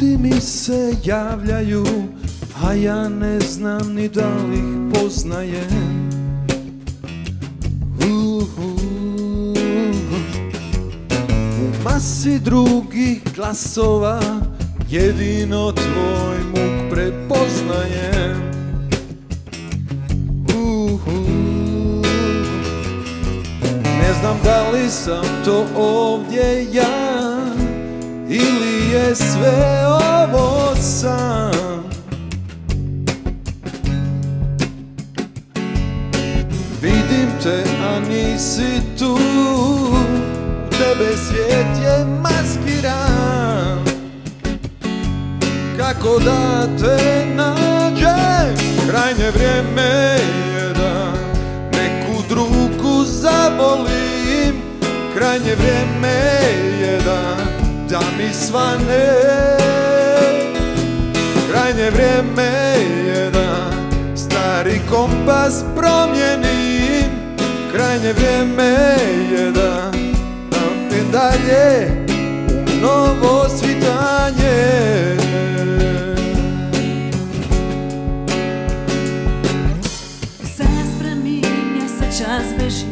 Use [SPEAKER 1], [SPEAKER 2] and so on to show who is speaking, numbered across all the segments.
[SPEAKER 1] Ljudi mi se javljaju, a ja ne znam ni da li ih poznajem. U masi drugih glasova jedino tvoj muk prepoznajem. Ne znam da li sam to ovdje ja ili je sve ovo san. Vidim te, a nisi tu, u tebe svijet je maskiran. Kako da te nađem, krajnje vrijeme je da neku drugu zavolim. Krajnje vrijeme je da mi svane. Krajnje vrijeme je da stari kompas promijenim. Krajnje vrijeme je da idem dalje u novo svitanje.
[SPEAKER 2] Sve spremim, sa čas beži,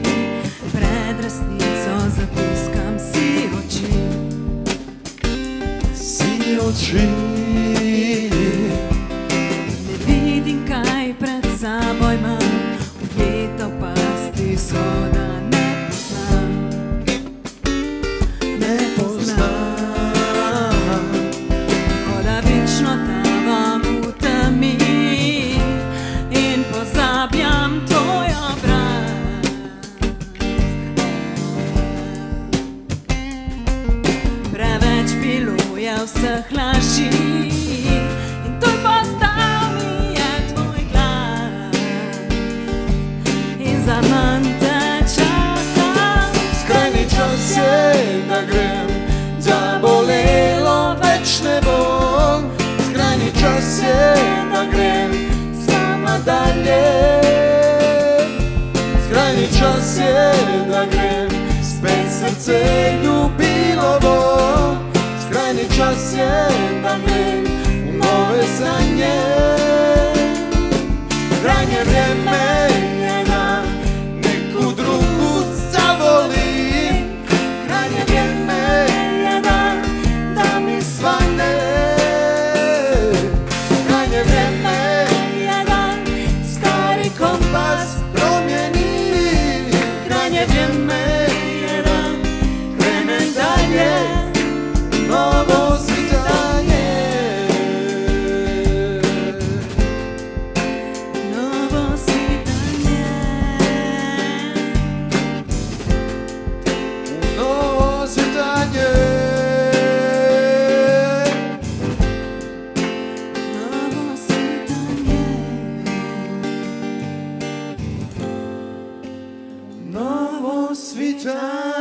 [SPEAKER 2] pred resnicom zatiskam si oči.
[SPEAKER 1] Si oči.
[SPEAKER 2] Ne vidim kaj pred saboj imam, ujeta v pasti shoda ne poznam. Ne poznam. Ko da večno tavam v temi in pozabljam tvoj obraz. Preveč bilo je vseh laži in tuj postal mi je tvoj glas. In zaman te čakam.
[SPEAKER 1] Skrajni čas je da grem, zabolelo več ne bo. Skrajni čas je da grem sama dalje. Skrajni čas je da grem, spet srce ljubilo bo. Skrajni čas je da grem u nove sanje. Krajnje vrijeme je da neku drugu zavolim. Krajnje vrijeme je da mi svane. Krajnje vrijeme je da stari kompas promijeni. Krajnje vrijeme je da krenem dalje, novo svitanje.
[SPEAKER 2] Novo svitanje.
[SPEAKER 1] Novo svitanje.
[SPEAKER 2] Novo svitanje.
[SPEAKER 1] Novo svitanje.